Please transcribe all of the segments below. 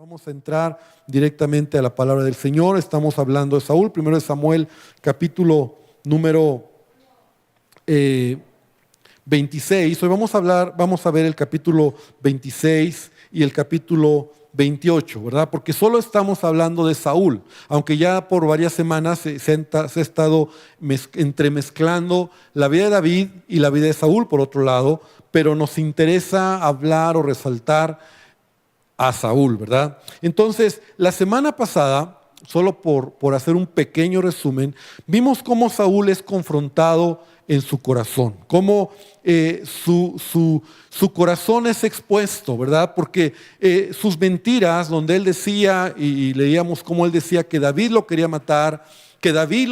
Vamos a entrar directamente a la palabra del Señor. Estamos hablando de Saúl. Primero de Samuel, capítulo número 26. Hoy vamos a ver el capítulo 26 y el capítulo 28, ¿verdad? Porque solo estamos hablando de Saúl, aunque ya por varias semanas se ha estado entremezclando la vida de David y la vida de Saúl, por otro lado, pero nos interesa hablar o resaltar a Saúl, ¿verdad? Entonces, la semana pasada, solo por hacer un pequeño resumen, vimos cómo Saúl es confrontado en su corazón, cómo su corazón es expuesto, ¿verdad? Porque sus mentiras, donde él decía, y leíamos cómo él decía que David lo quería matar, que David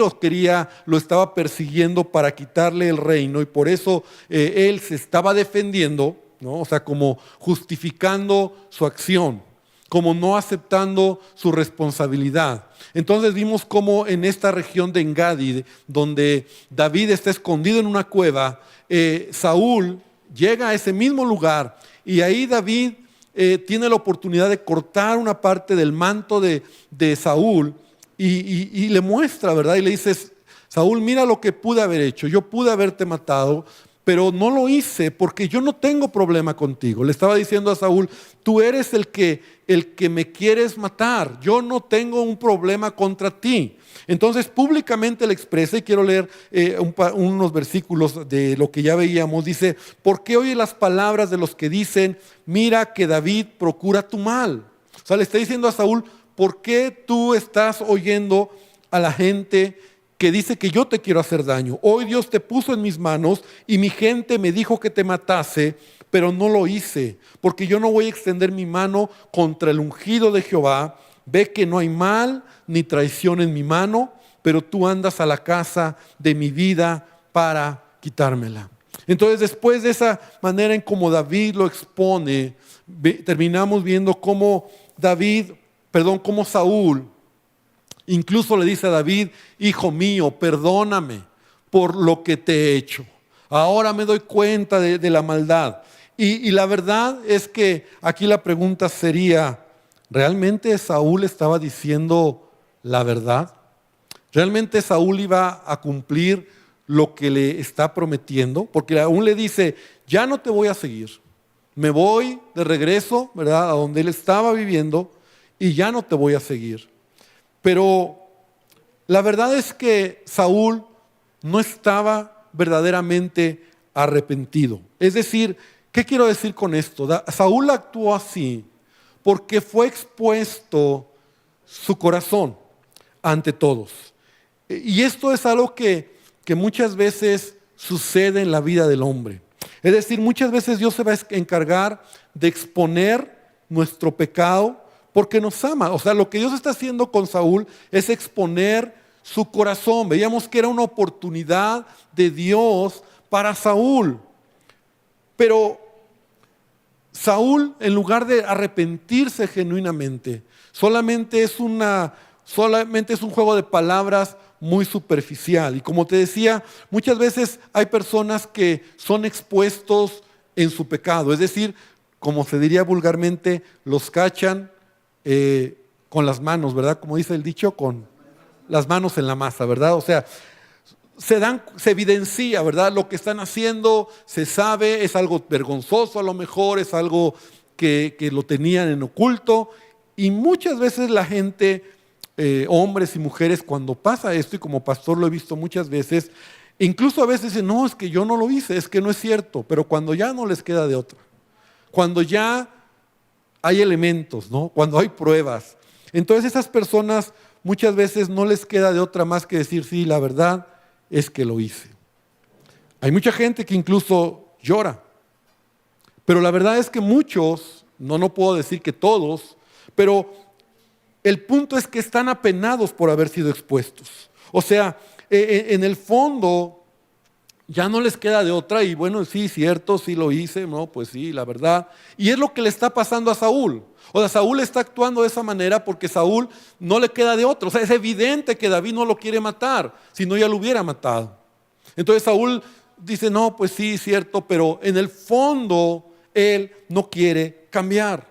lo estaba persiguiendo para quitarle el reino, y por eso él se estaba defendiendo, ¿no? O sea, como justificando su acción, como no aceptando su responsabilidad. Entonces vimos cómo en esta región de Engadi, donde David está escondido en una cueva, Saúl llega a ese mismo lugar y ahí David tiene la oportunidad de cortar una parte del manto de Saúl y le muestra, ¿verdad? Y le dice: Saúl, mira lo que pude haber hecho, yo pude haberte matado, pero no lo hice porque yo no tengo problema contigo. Le estaba diciendo a Saúl: tú eres el que me quieres matar, yo no tengo un problema contra ti. Entonces públicamente le expresa, y quiero leer unos versículos de lo que ya veíamos. Dice: ¿por qué oyes las palabras de los que dicen, mira que David procura tu mal? O sea, le está diciendo a Saúl: ¿por qué tú estás oyendo a la gente que dice que yo te quiero hacer daño? Hoy Dios te puso en mis manos y mi gente me dijo que te matase, pero no lo hice, porque yo no voy a extender mi mano contra el ungido de Jehová. Ve que no hay mal ni traición en mi mano, pero tú andas a la casa de mi vida para quitármela. Entonces, después de esa manera en como David lo expone, terminamos viendo cómo Saúl incluso le dice a David: hijo mío, perdóname por lo que te he hecho. Ahora me doy cuenta de la maldad. Y la verdad es que aquí la pregunta sería: ¿realmente Saúl estaba diciendo la verdad? ¿Realmente Saúl iba a cumplir lo que le está prometiendo? Porque aún le dice: ya no te voy a seguir. Me voy de regreso, ¿verdad?, a donde él estaba viviendo, y ya no te voy a seguir. Pero la verdad es que Saúl no estaba verdaderamente arrepentido. Es decir, ¿qué quiero decir con esto? Saúl actuó así porque fue expuesto su corazón ante todos. Y esto es algo que muchas veces sucede en la vida del hombre. Es decir, muchas veces Dios se va a encargar de exponer nuestro pecado porque nos ama. O sea, lo que Dios está haciendo con Saúl es exponer su corazón. Veíamos que era una oportunidad de Dios para Saúl. Pero Saúl, en lugar de arrepentirse genuinamente, solamente es un juego de palabras muy superficial. Y como te decía, muchas veces hay personas que son expuestos en su pecado. Es decir, como se diría vulgarmente, los cachan con las manos, ¿verdad? Como dice el dicho, con las manos en la masa, ¿verdad? O sea, se evidencia, ¿verdad? Lo que están haciendo, se sabe, es algo vergonzoso a lo mejor, es algo que lo tenían en oculto. Y muchas veces la gente, hombres y mujeres, cuando pasa esto, y como pastor lo he visto muchas veces, incluso a veces dicen: no, es que yo no lo hice, es que no es cierto. Pero cuando ya no les queda de otra, cuando ya hay elementos, ¿no?, cuando hay pruebas, entonces esas personas muchas veces no les queda de otra más que decir: sí, la verdad es que lo hice. Hay mucha gente que incluso llora, pero la verdad es que muchos, no puedo decir que todos, pero el punto es que están apenados por haber sido expuestos. O sea, en el fondo ya no les queda de otra, y bueno, sí, cierto, sí lo hice, no, pues sí, la verdad. Y es lo que le está pasando a Saúl. O sea, Saúl está actuando de esa manera porque Saúl no le queda de otra. O sea, es evidente que David no lo quiere matar, si no ya lo hubiera matado. Entonces Saúl dice: no, pues sí, cierto, pero en el fondo él no quiere cambiar.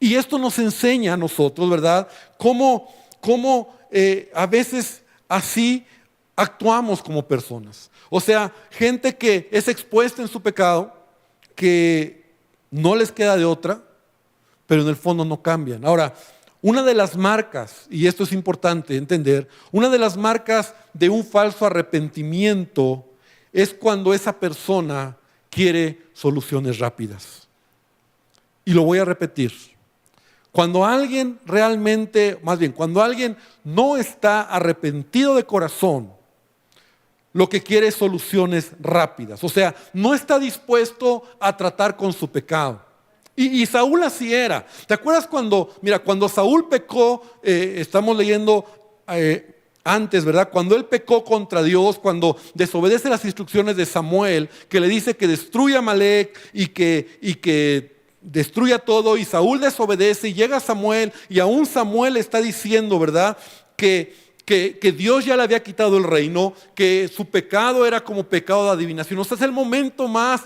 Y esto nos enseña a nosotros, ¿verdad? Cómo a veces así actuamos como personas. O sea, gente que es expuesta en su pecado, que no les queda de otra, pero en el fondo no cambian. Ahora, una de las marcas, y esto es importante entender, una de las marcas de un falso arrepentimiento es cuando esa persona quiere soluciones rápidas. Y lo voy a repetir. Cuando alguien realmente, más bien, cuando alguien no está arrepentido de corazón, lo que quiere es soluciones rápidas. O sea, no está dispuesto a tratar con su pecado. Y Saúl así era. ¿Te acuerdas cuando Saúl pecó, estamos leyendo antes, ¿verdad? Cuando él pecó contra Dios, cuando desobedece las instrucciones de Samuel, que le dice que destruya a Amalek y que destruya todo, y Saúl desobedece y llega Samuel, y aún Samuel está diciendo, ¿verdad? Que Dios ya le había quitado el reino, que su pecado era como pecado de adivinación. O sea, es el momento más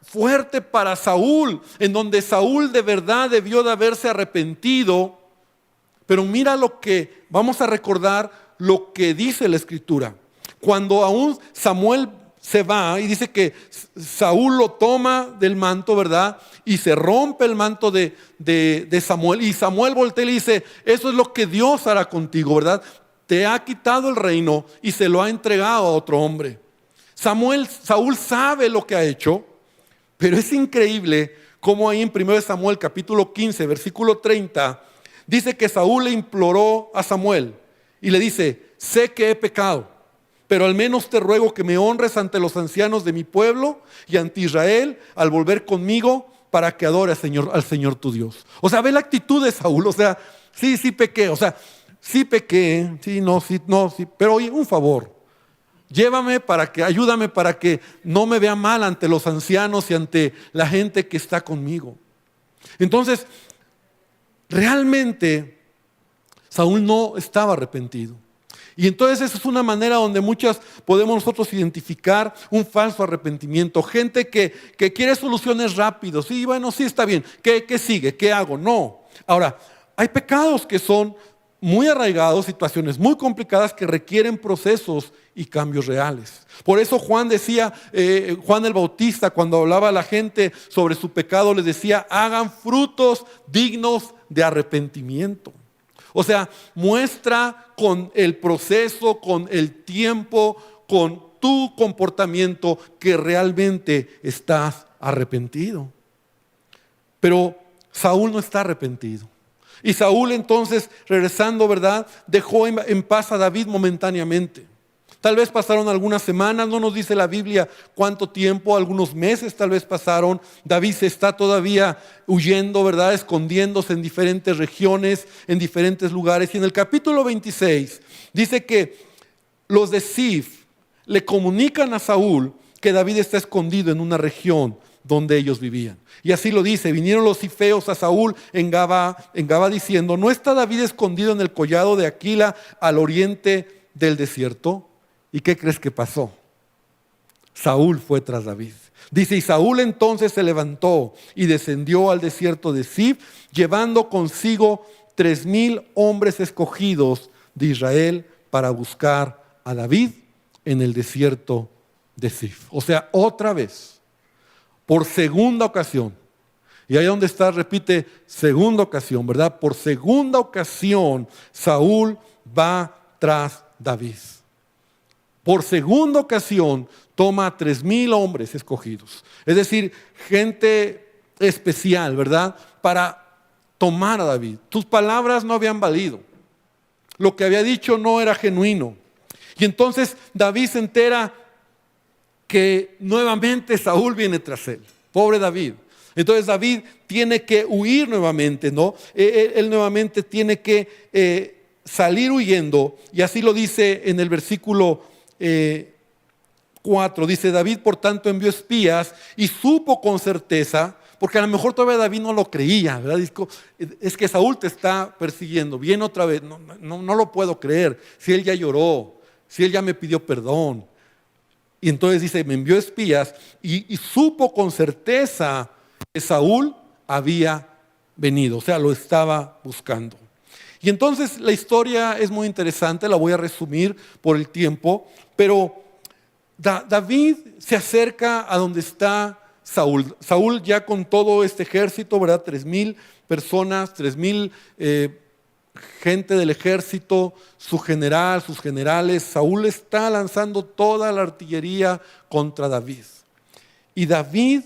fuerte para Saúl, en donde Saúl de verdad debió de haberse arrepentido. Pero mira vamos a recordar lo que dice la Escritura. Cuando aún Samuel se va y dice que Saúl lo toma del manto, ¿verdad? Y se rompe el manto de Samuel. Y Samuel voltea y le dice, eso es lo que Dios hará contigo, ¿verdad? Te ha quitado el reino y se lo ha entregado a otro hombre. Saúl sabe lo que ha hecho, pero es increíble cómo ahí en 1 Samuel capítulo 15, versículo 30, dice que Saúl le imploró a Samuel y le dice, sé que he pecado, pero al menos te ruego que me honres ante los ancianos de mi pueblo y ante Israel al volver conmigo para que adore al Señor tu Dios. O sea, ve la actitud de Saúl. O sea, sí pequé. O sea, sí pequé. Sí, pero oye, un favor. Ayúdame para que no me vea mal ante los ancianos y ante la gente que está conmigo. Entonces, realmente Saúl no estaba arrepentido. Y entonces esa es una manera donde muchas podemos nosotros identificar un falso arrepentimiento. Gente que quiere soluciones rápidas. Sí, bueno, sí está bien. ¿Qué sigue? ¿Qué hago? No. Ahora, hay pecados que son muy arraigados, situaciones muy complicadas que requieren procesos y cambios reales. Por eso Juan decía, Juan el Bautista, cuando hablaba a la gente sobre su pecado, les decía, hagan frutos dignos de arrepentimiento. O sea, muestra con el proceso, con el tiempo, con tu comportamiento que realmente estás arrepentido. Pero Saúl no está arrepentido. Y Saúl entonces, regresando, ¿verdad?, dejó en paz a David momentáneamente. Tal vez pasaron algunas semanas, no nos dice la Biblia cuánto tiempo, algunos meses tal vez pasaron. David se está todavía huyendo, ¿verdad?, escondiéndose en diferentes regiones, en diferentes lugares. Y en el capítulo 26 dice que los de Zif le comunican a Saúl que David está escondido en una región donde ellos vivían. Y así lo dice, vinieron los zifeos a Saúl en Gabá diciendo, ¿no está David escondido en el collado de Aquila al oriente del desierto? ¿Y qué crees que pasó? Saúl fue tras David. Dice, y Saúl entonces se levantó y descendió al desierto de Zif, llevando consigo 3,000 hombres escogidos de Israel para buscar a David en el desierto de Zif. O sea, otra vez, por segunda ocasión. Y ahí donde está, repite, segunda ocasión, ¿verdad? Por segunda ocasión, Saúl va tras David. Por segunda ocasión, toma a 3,000 hombres escogidos. Es decir, gente especial, ¿verdad? Para tomar a David. Tus palabras no habían valido. Lo que había dicho no era genuino. Y entonces David se entera que nuevamente Saúl viene tras él. Pobre David. Entonces David tiene que huir nuevamente, ¿no? Él nuevamente tiene que salir huyendo. Y así lo dice en el versículo 4. Dice, David por tanto envió espías y supo con certeza, porque a lo mejor todavía David no lo creía, ¿verdad? Dijo, es que Saúl te está persiguiendo, viene otra vez, no lo puedo creer, si él ya lloró, si él ya me pidió perdón. Y entonces dice, me envió espías y supo con certeza que Saúl había venido, o sea, lo estaba buscando. Y entonces la historia es muy interesante, la voy a resumir por el tiempo, pero David se acerca a donde está Saúl. Saúl ya con todo este ejército, ¿verdad? 3,000 personas, 3,000 gente del ejército, su general, sus generales. Saúl está lanzando toda la artillería contra David. Y David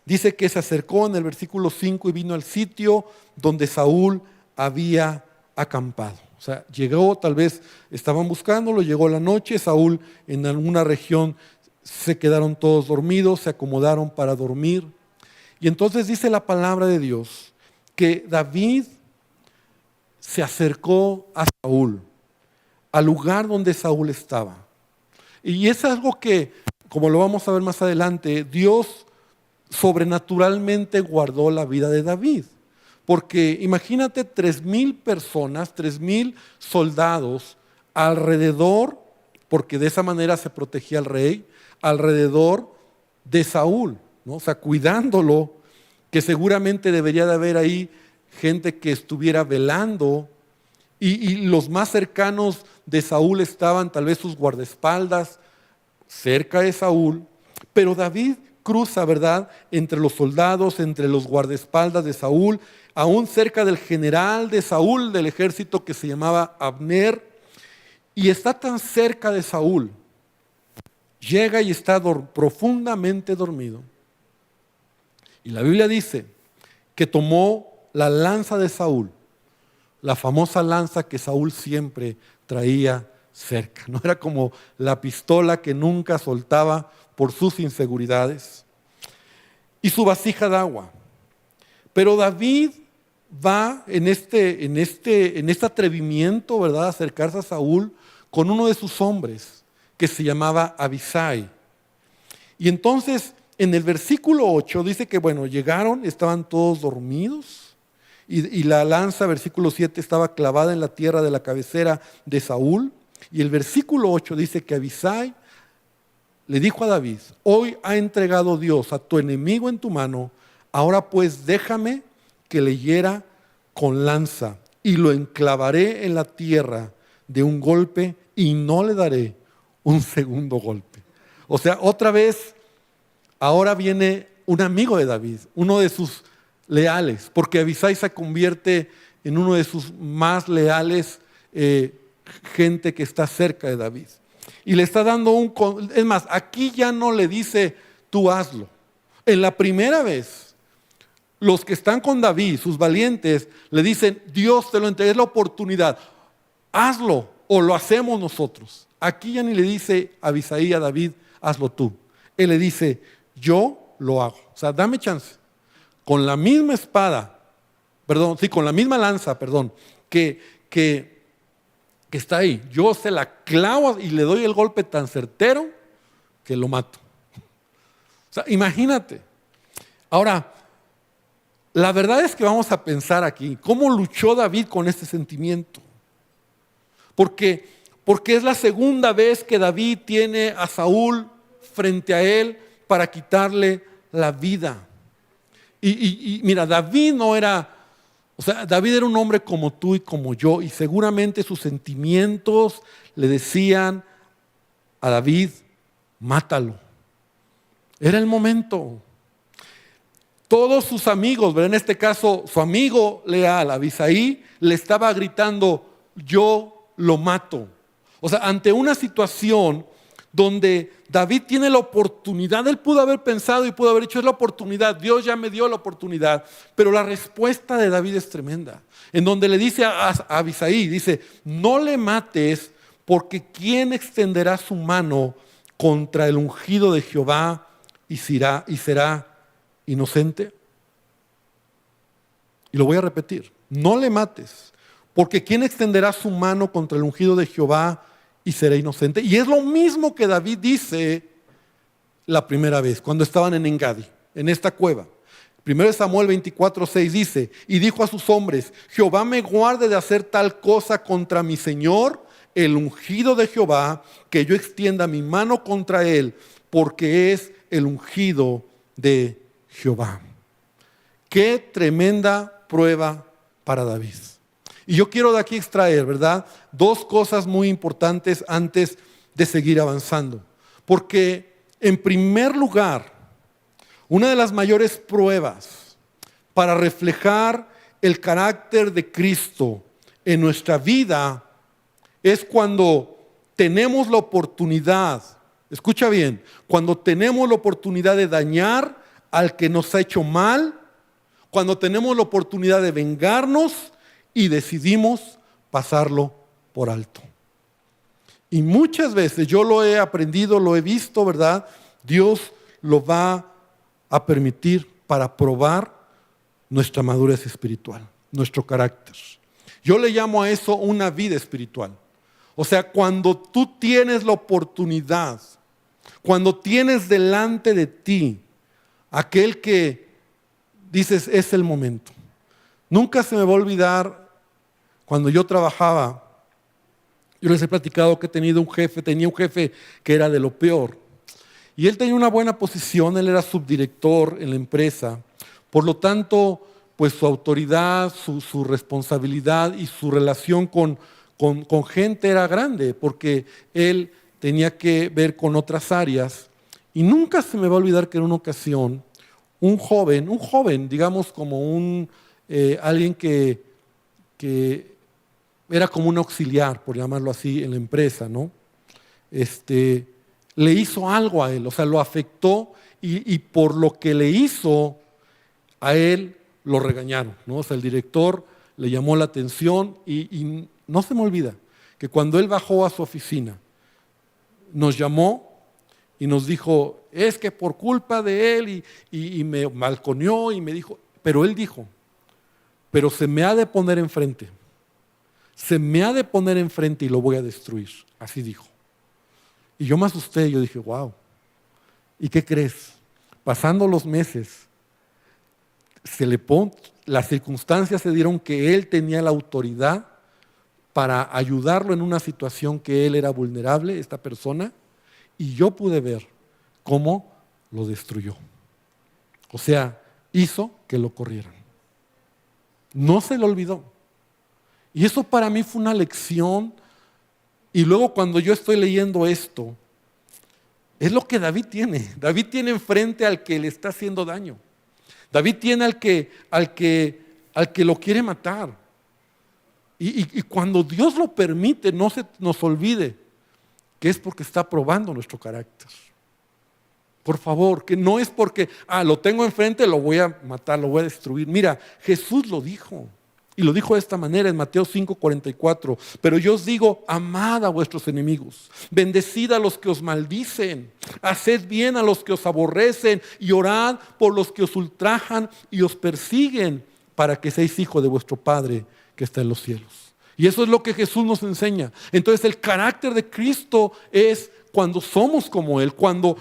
dice que se acercó en el versículo 5 y vino al sitio donde Saúl había acampado. O sea, llegó, tal vez estaban buscándolo, llegó la noche, Saúl en alguna región se quedaron todos dormidos, se acomodaron para dormir. Y entonces dice la palabra de Dios que David se acercó a Saúl, al lugar donde Saúl estaba. Y es algo que, como lo vamos a ver más adelante, Dios sobrenaturalmente guardó la vida de David. Porque imagínate 3,000 personas, 3,000 soldados alrededor, porque de esa manera se protegía al rey, alrededor de Saúl, ¿no? O sea, cuidándolo, que seguramente debería de haber ahí gente que estuviera velando, y los más cercanos de Saúl estaban tal vez sus guardaespaldas cerca de Saúl, pero David cruza, ¿verdad?, entre los soldados, entre los guardaespaldas de Saúl, aún cerca del general de Saúl, del ejército que se llamaba Abner, y está tan cerca de Saúl, llega y está profundamente dormido. Y la Biblia dice que tomó la lanza de Saúl, la famosa lanza que Saúl siempre traía cerca. No era como la pistola que nunca soltaba por sus inseguridades. Y su vasija de agua. Pero David va en este atrevimiento, ¿verdad?, a acercarse a Saúl con uno de sus hombres que se llamaba Abisai. Y entonces en el versículo 8 dice que bueno, llegaron, estaban todos dormidos y la lanza, versículo 7, estaba clavada en la tierra de la cabecera de Saúl. Y el versículo 8 dice que Abisai le dijo a David: hoy ha entregado Dios a tu enemigo en tu mano, ahora pues déjame que le hiera con lanza y lo enclavaré en la tierra de un golpe y no le daré un segundo golpe. O sea, otra vez, ahora viene un amigo de David, uno de sus leales, porque Abisai se convierte en uno de sus más leales gente que está cerca de David. Y le está dando es más, aquí ya no le dice tú hazlo. En la primera vez, los que están con David, sus valientes, le dicen Dios te lo entrega, es la oportunidad, hazlo o lo hacemos nosotros. Aquí ya ni le dice Abisai a David, hazlo tú. Él le dice, yo lo hago. O sea, dame chance. Con la misma espada, con la misma lanza, que está ahí. Yo se la clavo y le doy el golpe tan certero que lo mato. O sea, imagínate. Ahora, la verdad es que vamos a pensar aquí, ¿cómo luchó David con este sentimiento? Porque es la segunda vez que David tiene a Saúl frente a él para quitarle la vida. Y mira, David David era un hombre como tú y como yo, y seguramente sus sentimientos le decían a David, mátalo. Era el momento. Todos sus amigos, en este caso su amigo leal, Abisai, le estaba gritando, yo lo mato. O sea, ante una situación donde David tiene la oportunidad, él pudo haber pensado y pudo haber dicho, es la oportunidad, Dios ya me dio la oportunidad, pero la respuesta de David es tremenda, en donde le dice a Abisai, dice, no le mates, porque ¿quién extenderá su mano contra el ungido de Jehová y será inocente? Y lo voy a repetir, no le mates, porque ¿quién extenderá su mano contra el ungido de Jehová y será inocente? Y es lo mismo que David dice la primera vez, cuando estaban en Engadi, en esta cueva. 1 Samuel 24:6 dice, y dijo a sus hombres, Jehová me guarde de hacer tal cosa contra mi Señor, el ungido de Jehová, que yo extienda mi mano contra él, porque es el ungido de Jehová. Qué tremenda prueba para David. Y yo quiero de aquí extraer, ¿verdad?, dos cosas muy importantes antes de seguir avanzando. Porque, en primer lugar, una de las mayores pruebas para reflejar el carácter de Cristo en nuestra vida es cuando tenemos la oportunidad, escucha bien, cuando tenemos la oportunidad de dañar al que nos ha hecho mal, cuando tenemos la oportunidad de vengarnos y decidimos pasarlo por alto. Y muchas veces yo lo he aprendido, lo he visto, ¿verdad? Dios lo va a permitir para probar nuestra madurez espiritual, nuestro carácter. Yo le llamo a eso una vida espiritual. O sea, cuando tú tienes la oportunidad, cuando tienes delante de ti aquel que dices es el momento. Nunca se me va a olvidar cuando yo trabajaba. Yo les he platicado que tenía un jefe que era de lo peor. Y él tenía una buena posición, él era subdirector en la empresa. Por lo tanto, pues su autoridad, su responsabilidad y su relación con gente era grande, porque él tenía que ver con otras áreas. Y nunca se me va a olvidar que en una ocasión, un joven, digamos como alguien que era como un auxiliar, por llamarlo así, en la empresa, ¿no? Le hizo algo a él, o sea, lo afectó y por lo que le hizo a él lo regañaron, ¿no? O sea, el director le llamó la atención y no se me olvida que cuando él bajó a su oficina, nos llamó y nos dijo, es que por culpa de él y me balconeó y me dijo, pero él dijo, pero se me ha de poner enfrente. Se me ha de poner enfrente y lo voy a destruir. Así dijo. Y yo me asusté, yo dije, wow. ¿Y qué crees? Pasando los meses, las circunstancias se dieron que él tenía la autoridad para ayudarlo en una situación que él era vulnerable, esta persona, y yo pude ver cómo lo destruyó. O sea, hizo que lo corrieran. No se lo olvidó. Y eso para mí fue una lección. Y luego cuando yo estoy leyendo esto, es lo que David tiene. David tiene enfrente al que le está haciendo daño. David tiene al que lo quiere matar. Y cuando Dios lo permite, no se nos olvide que es porque está probando nuestro carácter. Por favor, que no es porque, lo tengo enfrente, lo voy a matar, lo voy a destruir. Mira, Jesús lo dijo. Y lo dijo de esta manera en Mateo 5:44. Pero yo os digo, amad a vuestros enemigos, bendecid a los que os maldicen, haced bien a los que os aborrecen y orad por los que os ultrajan y os persiguen, para que seáis hijos de vuestro Padre que está en los cielos. Y eso es lo que Jesús nos enseña. Entonces el carácter de Cristo es cuando somos como Él, cuando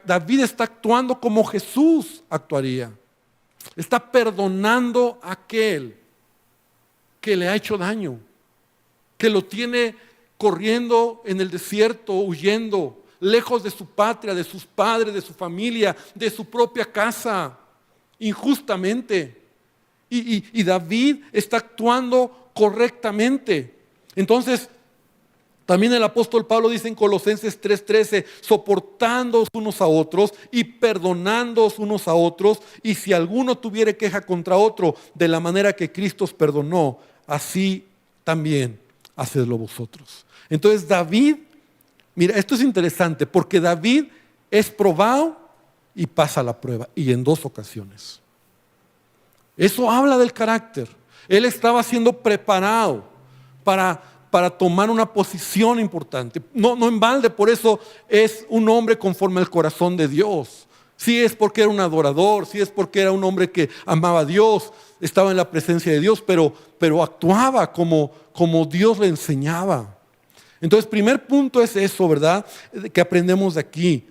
David está actuando como Jesús actuaría. Está perdonando a aquel que le ha hecho daño, que lo tiene corriendo en el desierto, huyendo, lejos de su patria, de sus padres, de su familia, de su propia casa, injustamente. Y David está actuando correctamente. Entonces, también el apóstol Pablo dice en Colosenses 3:13, soportándoos unos a otros y perdonándoos unos a otros, y si alguno tuviere queja contra otro, de la manera que Cristo os perdonó, así también hacedlo vosotros. Entonces David, mira, esto es interesante, porque David es probado y pasa la prueba, y en 2 ocasiones. Eso habla del carácter. Él estaba siendo preparado para tomar una posición importante. No en balde, por eso es un hombre conforme al corazón de Dios. Sí es porque era un adorador, sí es porque era un hombre que amaba a Dios, estaba en la presencia de Dios, pero actuaba como Dios le enseñaba. Entonces, primer punto es eso, ¿verdad? Que aprendemos de aquí.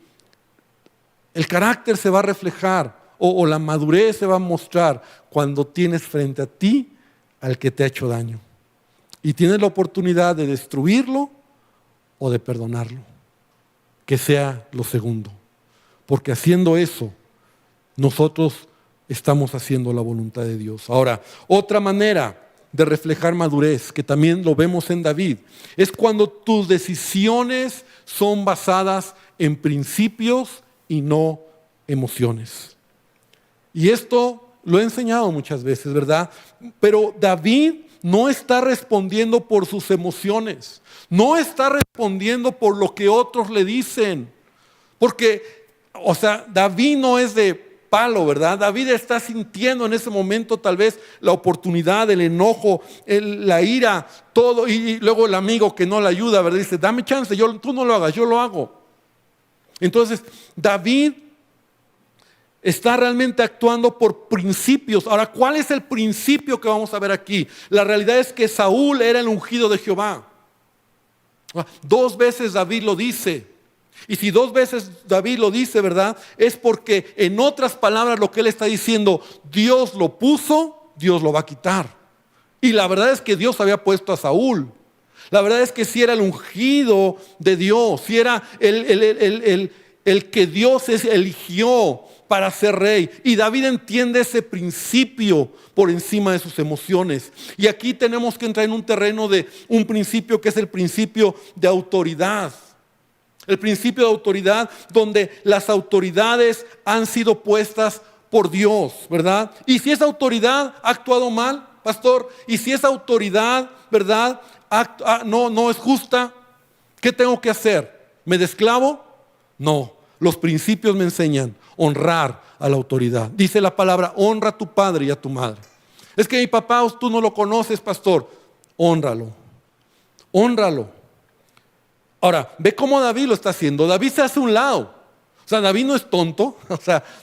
El carácter se va a reflejar o la madurez se va a mostrar cuando tienes frente a ti al que te ha hecho daño. Y tienes la oportunidad de destruirlo o de perdonarlo. Que sea lo segundo. Porque haciendo eso, nosotros estamos haciendo la voluntad de Dios. Ahora, otra manera de reflejar madurez, que también lo vemos en David, es cuando tus decisiones son basadas en principios y no emociones. Y esto lo he enseñado muchas veces, ¿verdad? Pero David no está respondiendo por sus emociones, no está respondiendo por lo que otros le dicen, porque, David no es de palo, ¿verdad? David está sintiendo en ese momento tal vez la oportunidad, el enojo, la ira, todo, y luego el amigo que no le ayuda, ¿verdad? Dice, dame chance, tú no lo hagas, yo lo hago. Entonces, David está realmente actuando por principios. Ahora, ¿cuál es el principio que vamos a ver aquí? La realidad es que Saúl era el ungido de Jehová. 2 veces David lo dice. Y si 2 veces David lo dice, ¿verdad? Es porque en otras palabras lo que él está diciendo, Dios lo puso, Dios lo va a quitar. Y la verdad es que Dios había puesto a Saúl. La verdad es que si era el ungido de Dios, si era el que Dios eligió para ser rey. Y David entiende ese principio por encima de sus emociones. Y aquí tenemos que entrar en un terreno de un principio que es el principio de autoridad. El principio de autoridad donde las autoridades han sido puestas por Dios, ¿verdad? Y si esa autoridad ha actuado mal, pastor, y si esa autoridad, ¿verdad?, no es justa, ¿qué tengo que hacer? ¿Me desclavo? No, los principios me enseñan honrar a la autoridad. Dice la palabra, honra a tu padre y a tu madre. Es que mi papá, tú no lo conoces, pastor. Hónralo, hónralo. Ahora, ve cómo David lo está haciendo. David se hace a un lado. David no es tonto.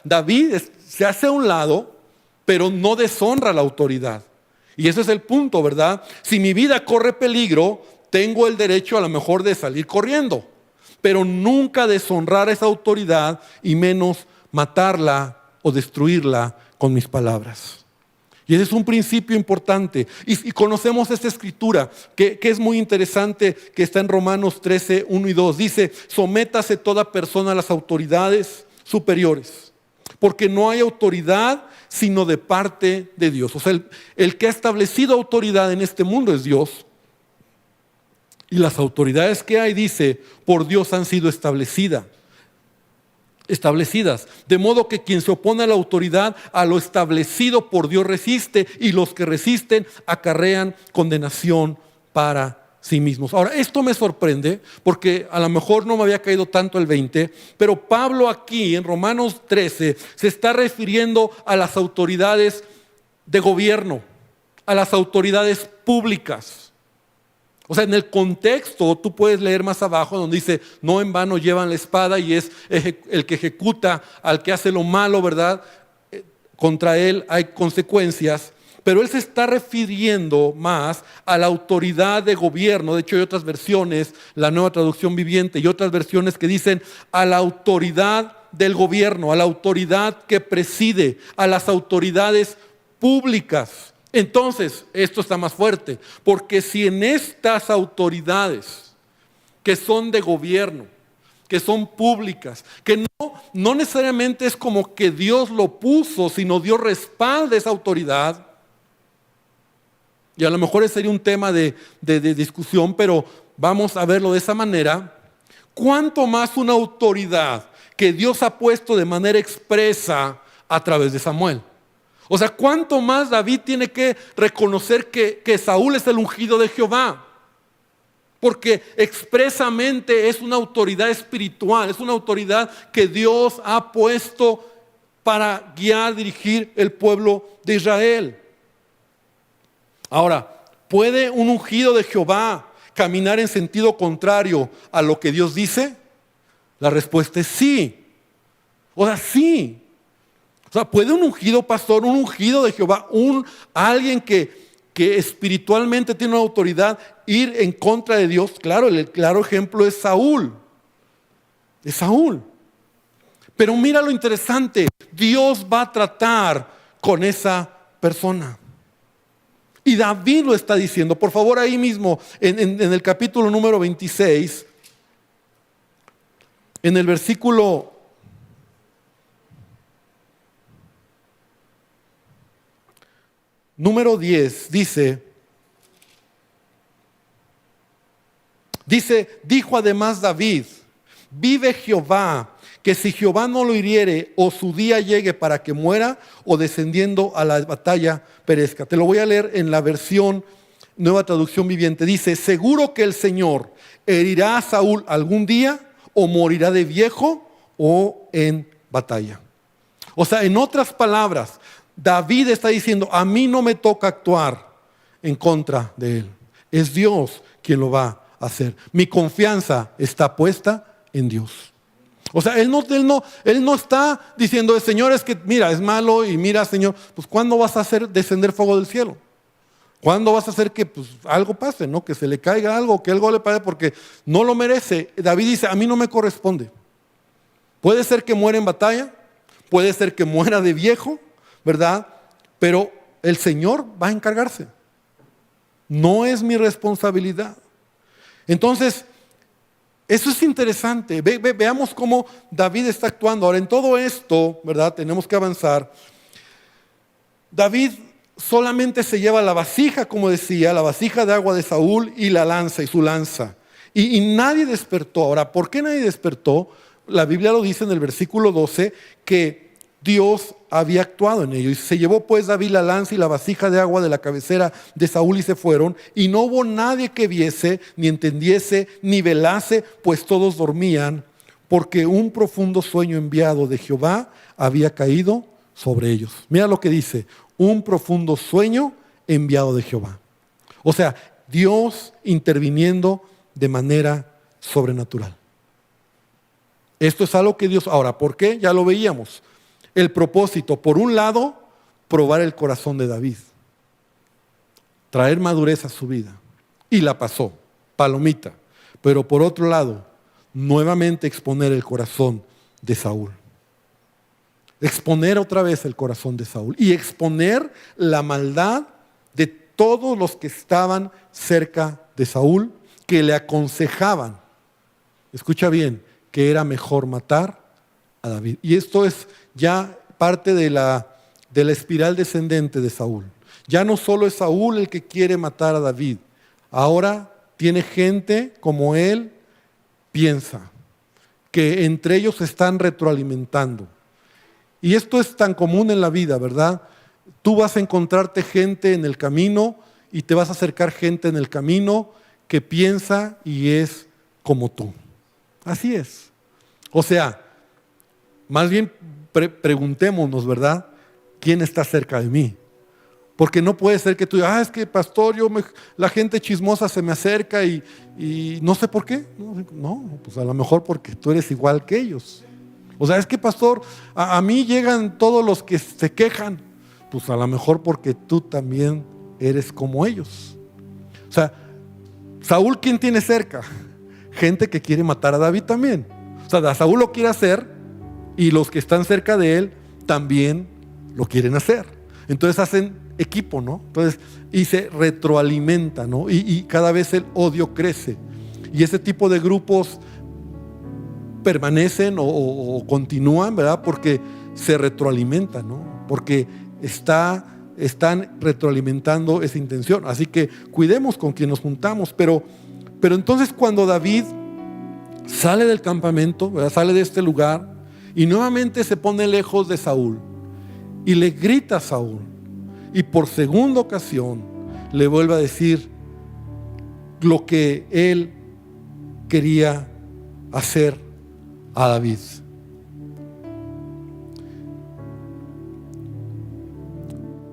David se hace a un lado, pero no deshonra a la autoridad. Y ese es el punto, ¿verdad? Si mi vida corre peligro, tengo el derecho a lo mejor de salir corriendo, pero nunca deshonrar a esa autoridad y menos matarla o destruirla con mis palabras. Y ese es un principio importante. Y conocemos esta escritura que es muy interesante, que está en Romanos 13, 1 y 2. Dice, sométase toda persona a las autoridades superiores, porque no hay autoridad sino de parte de Dios. El que ha establecido autoridad en este mundo es Dios. Y las autoridades que hay, dice, por Dios han sido establecidas. De modo que quien se opone a la autoridad, a lo establecido por Dios resiste, y los que resisten acarrean condenación para sí mismos. Ahora, esto me sorprende porque a lo mejor no me había caído tanto el 20, pero Pablo aquí en Romanos 13 se está refiriendo a las autoridades de gobierno, a las autoridades públicas. En el contexto, tú puedes leer más abajo donde dice, no en vano llevan la espada, y es el que ejecuta al que hace lo malo, ¿verdad? Contra él hay consecuencias, pero él se está refiriendo más a la autoridad de gobierno. De hecho, hay otras versiones, la Nueva Traducción Viviente, y otras versiones que dicen a la autoridad del gobierno, a la autoridad que preside, a las autoridades públicas. Entonces, esto está más fuerte, porque si en estas autoridades que son de gobierno, que son públicas, que no necesariamente es como que Dios lo puso, sino Dios respalda esa autoridad, y a lo mejor ese sería un tema de discusión, pero vamos a verlo de esa manera. ¿Cuánto más una autoridad que Dios ha puesto de manera expresa a través de Samuel? ¿Cuánto más David tiene que reconocer que Saúl es el ungido de Jehová? Porque expresamente es una autoridad espiritual, es una autoridad que Dios ha puesto para guiar, dirigir el pueblo de Israel. Ahora, ¿puede un ungido de Jehová caminar en sentido contrario a lo que Dios dice? La respuesta es sí. Sí. ¿Puede un ungido pastor, un ungido de Jehová, alguien que espiritualmente tiene una autoridad, ir en contra de Dios? Claro, el claro ejemplo es Saúl. Es Saúl. Pero mira lo interesante, Dios va a tratar con esa persona. Y David lo está diciendo. Por favor, ahí mismo, en el capítulo número 26, en el versículo número 10 dijo además David, vive Jehová, que si Jehová no lo hiriere, o su día llegue para que muera, o descendiendo a la batalla perezca. Te lo voy a leer en la versión Nueva Traducción Viviente. Dice, seguro que el Señor herirá a Saúl algún día, o morirá de viejo, o en batalla. O sea, en otras palabras, David está diciendo, a mí no me toca actuar en contra de él. Es Dios quien lo va a hacer. Mi confianza está puesta en Dios. O sea, él no está diciendo, Señor, es que mira, es malo y mira, Señor, pues ¿cuándo vas a hacer descender fuego del cielo? ¿Cuándo vas a hacer que pues, algo pase, ¿no? Que se le caiga algo, que algo le pase porque no lo merece? David dice, a mí no me corresponde. Puede ser que muera en batalla, puede ser que muera de viejo, ¿verdad? Pero el Señor va a encargarse. No es mi responsabilidad. Entonces, eso es interesante. Veamos cómo David está actuando. Ahora, en todo esto, ¿verdad? Tenemos que avanzar. David solamente se lleva la vasija, como decía, la vasija de agua de Saúl y la lanza y su lanza. Y nadie despertó. Ahora, ¿por qué nadie despertó? La Biblia lo dice en el versículo 12, que Dios había actuado en ello. Y se llevó pues David la lanza y la vasija de agua de la cabecera de Saúl y se fueron. Y no hubo nadie que viese, ni entendiese, ni velase, pues todos dormían, porque un profundo sueño enviado de Jehová había caído sobre ellos. Mira lo que dice, un profundo sueño enviado de Jehová. O sea, Dios interviniendo de manera sobrenatural. Esto es algo que Dios... Ahora, ¿por qué? Ya lo veíamos. El propósito, por un lado, probar el corazón de David, traer madurez a su vida, y la pasó, palomita. Pero por otro lado, nuevamente exponer el corazón de Saúl, exponer otra vez el corazón de Saúl y exponer la maldad de todos los que estaban cerca de Saúl, que le aconsejaban, escucha bien, que era mejor matar a David. Y esto es ya parte de la espiral descendente de Saúl. Ya no solo es Saúl el que quiere matar a David, ahora tiene gente como él piensa, que entre ellos se están retroalimentando. Y esto es tan común en la vida, ¿verdad? Tú vas a encontrarte gente en el camino y te vas a acercar gente en el camino que piensa y es como tú. Así es. O sea, más bien preguntémonos, ¿verdad? ¿Quién está cerca de mí? Porque no puede ser que tú digas, es que pastor, la gente chismosa se me acerca y no sé por qué. No, pues a lo mejor porque tú eres igual que ellos. O sea, es que pastor, a mí llegan todos los que se quejan. Pues a lo mejor porque tú también eres como ellos. O sea, Saúl, ¿quién tiene cerca? Gente que quiere matar a David también. O sea, a Saúl lo quiere hacer y los que están cerca de él también lo quieren hacer. Entonces hacen equipo, ¿no? Entonces, y se retroalimenta, ¿no? Y cada vez el odio crece. Y ese tipo de grupos permanecen o continúan, ¿verdad? Porque se retroalimentan, ¿no? Porque están retroalimentando esa intención. Así que cuidemos con quien nos juntamos. Pero entonces cuando David sale del campamento, ¿verdad? Sale de este lugar y nuevamente se pone lejos de Saúl y le grita a Saúl y por segunda ocasión le vuelve a decir lo que él quería hacer a David.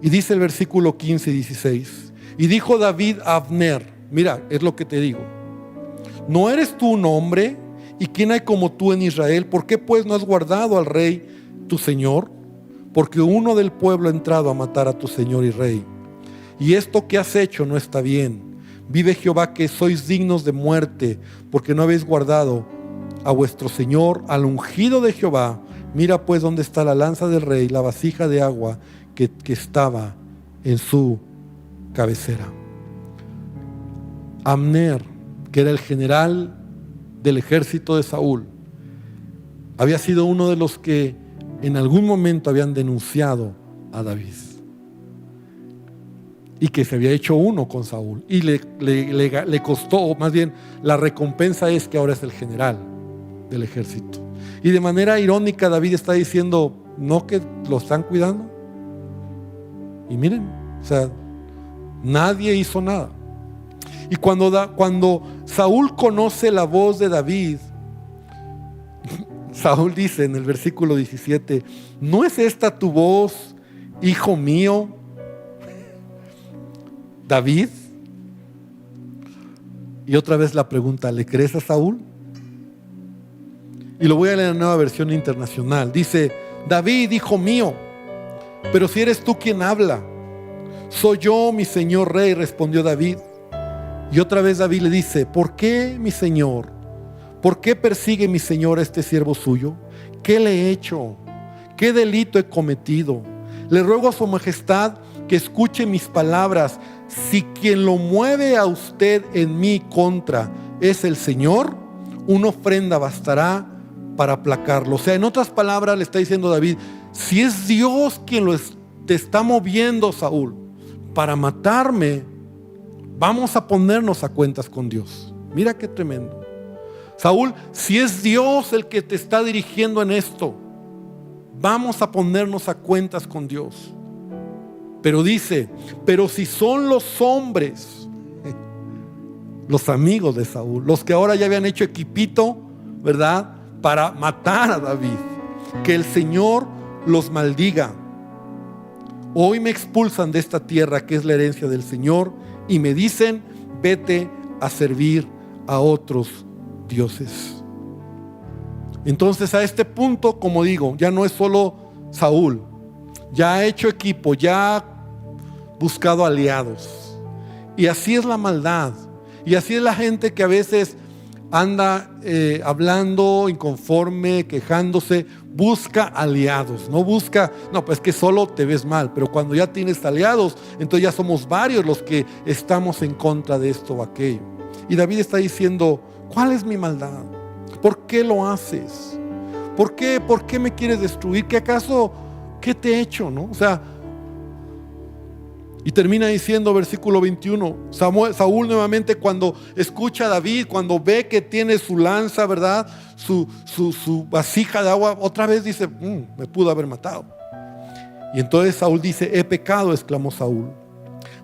Y dice el versículo 15 y 16, y dijo David a Abner, mira, es lo que te digo, ¿no eres tú un hombre? ¿Y quién hay como tú en Israel? ¿Por qué pues no has guardado al rey tu señor? Porque uno del pueblo ha entrado a matar a tu señor y rey. Y esto que has hecho no está bien. Vive Jehová que sois dignos de muerte, porque no habéis guardado a vuestro señor, al ungido de Jehová. Mira pues dónde está la lanza del rey, la vasija de agua que estaba en su cabecera. Abner, que era el general del ejército de Saúl, había sido uno de los que en algún momento habían denunciado a David. y que se había hecho uno con Saúl. Y le costó, o más bien la recompensa es que ahora es el general del ejército. Y de manera irónica David está diciendo, ¿no que lo están cuidando? Y miren, o sea, nadie hizo nada. Y cuando Saúl conoce la voz de David, Saúl dice en el versículo 17, ¿no es esta tu voz, hijo mío, David? Y otra vez la pregunta, ¿le crees a Saúl? Y lo voy a leer en la Nueva Versión Internacional. Dice, David, hijo mío, pero si eres tú quien habla. Soy yo, mi señor rey, respondió David. Y otra vez David le dice, ¿por qué, mi señor? ¿Por qué persigue mi señor a este siervo suyo? ¿Qué le he hecho? ¿Qué delito he cometido? Le ruego a su majestad que escuche mis palabras. Si quien lo mueve a usted en mi contra es el Señor, una ofrenda bastará para aplacarlo. O sea, en otras palabras le está diciendo David, si es Dios quien te está moviendo, Saúl, para matarme, vamos a ponernos a cuentas con Dios. Mira qué tremendo. Saúl, si es Dios el que te está dirigiendo en esto, vamos a ponernos a cuentas con Dios. Pero dice, pero si son los hombres, los amigos de Saúl, los que ahora ya habían hecho equipito, ¿verdad?, para matar a David, que el Señor los maldiga. Hoy me expulsan de esta tierra que es la herencia del Señor y me dicen, vete a servir a otros dioses. Entonces a este punto, como digo, ya no es solo Saúl, ya ha hecho equipo, ya ha buscado aliados. Y así es la maldad. Y así es la gente que a veces anda hablando inconforme, quejándose, busca aliados, no, pues que solo te ves mal, pero cuando ya tienes aliados, entonces ya somos varios los que estamos en contra de esto o aquello. Y David está diciendo, ¿cuál es mi maldad? ¿Por qué lo haces? ¿Por qué me quieres destruir? ¿Qué acaso, qué te he hecho? ¿No? O sea, y termina diciendo, versículo 21, Saúl nuevamente cuando escucha a David, cuando ve que tiene su lanza, ¿verdad?, su vasija de agua, otra vez dice, me pudo haber matado. Y entonces Saúl dice, he pecado, exclamó Saúl.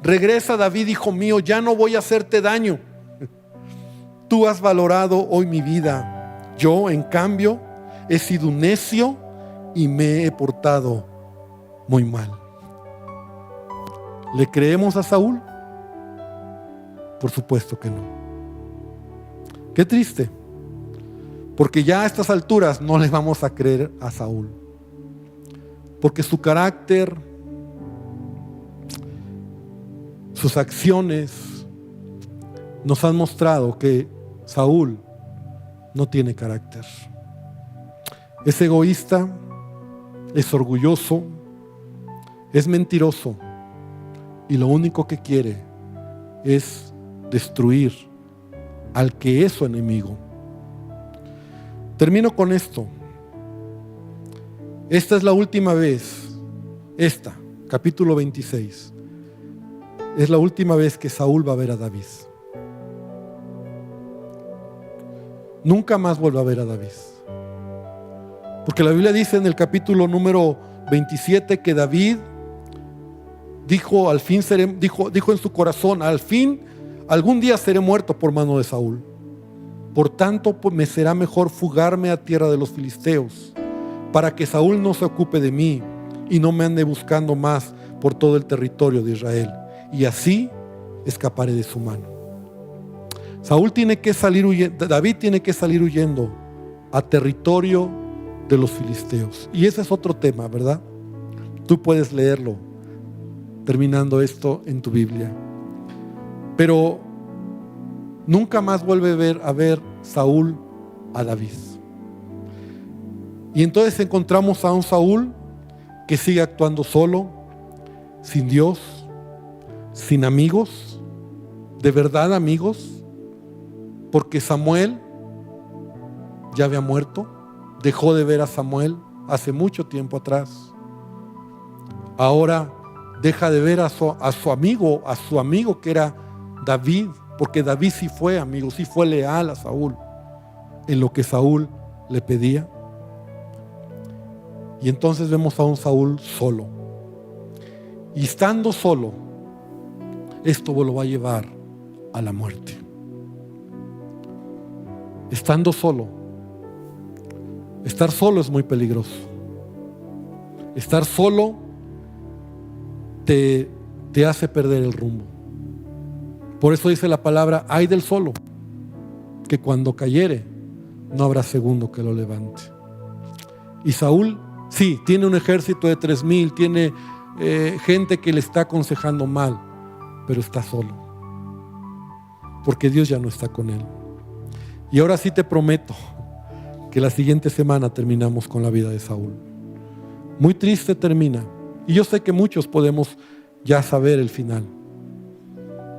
Regresa, David, hijo mío, ya no voy a hacerte daño. Tú has valorado hoy mi vida. Yo, en cambio, he sido un necio y me he portado muy mal. ¿Le creemos a Saúl? Por supuesto que no. Qué triste, porque ya a estas alturas no le vamos a creer a Saúl, porque su carácter, sus acciones nos han mostrado que Saúl no tiene carácter. Es egoísta, es orgulloso, es mentiroso. Y lo único que quiere es destruir al que es su enemigo. Termino con esto. Esta es la última vez, capítulo 26, es la última vez que Saúl va a ver a David. Nunca más vuelve a ver a David. Porque la Biblia dice en el capítulo número 27 que David dijo en su corazón, al fin, algún día seré muerto por mano de Saúl. Por tanto, me será mejor fugarme a tierra de los filisteos, para que Saúl no se ocupe de mí y no me ande buscando más por todo el territorio de Israel. Y así escaparé de su mano. David tiene que salir huyendo a territorio de los filisteos. Y ese es otro tema, ¿verdad? Tú puedes leerlo terminando esto en tu Biblia. Pero nunca más vuelve a ver Saúl a David. Y entonces encontramos a un Saúl que sigue actuando solo, sin Dios, sin amigos, de verdad amigos, porque Samuel ya había muerto, dejó de ver a Samuel hace mucho tiempo atrás. Ahora deja de ver a su amigo que era David, porque David sí fue amigo, sí fue leal a Saúl en lo que Saúl le pedía. Y entonces vemos a un Saúl solo. Y estando solo, esto lo va a llevar a la muerte. Estando solo. Estar solo es muy peligroso. Estar solo te hace perder el rumbo. Por eso dice la palabra, ay del solo, que cuando cayere no habrá segundo que lo levante. Y Saúl, sí, tiene un ejército de 3,000, tiene gente que le está aconsejando mal, pero está solo, porque Dios ya no está con él. Y ahora sí te prometo que la siguiente semana terminamos con la vida de Saúl. Muy triste termina, y yo sé que muchos podemos ya saber el final,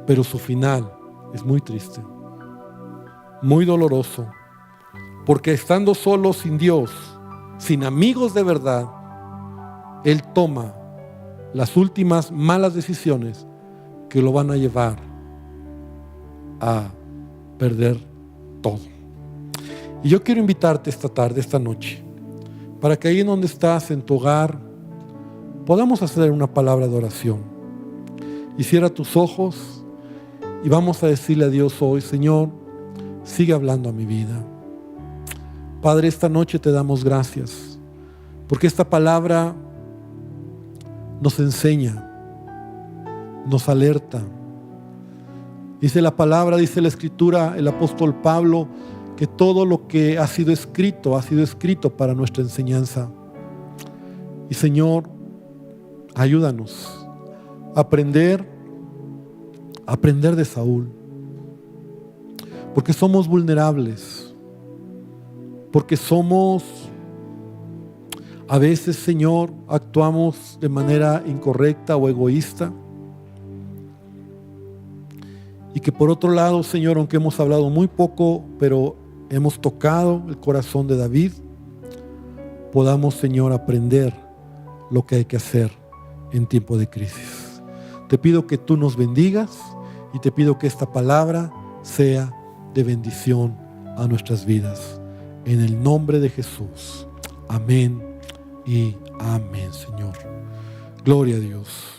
pero su final es muy triste, muy doloroso, porque estando solo sin Dios, sin amigos de verdad, él toma las últimas malas decisiones que lo van a llevar a perder todo. Y yo quiero invitarte esta tarde, esta noche, para que ahí en donde estás, en tu hogar, podamos hacer una palabra de oración. Y cierra tus ojos y vamos a decirle a Dios hoy, Señor, sigue hablando a mi vida. Padre, esta noche te damos gracias, porque esta palabra nos enseña, nos alerta. Dice la palabra, dice la Escritura, el apóstol Pablo, que todo lo que ha sido escrito para nuestra enseñanza. Y Señor, ayúdanos a aprender de Saúl, porque somos vulnerables, porque a veces, Señor, actuamos de manera incorrecta o egoísta. Y que por otro lado, Señor, aunque hemos hablado muy poco, pero hemos tocado el corazón de David, podamos, Señor, aprender lo que hay que hacer en tiempo de crisis. Te pido que tú nos bendigas y te pido que esta palabra sea de bendición a nuestras vidas. En el nombre de Jesús. Amén y amén, Señor. Gloria a Dios.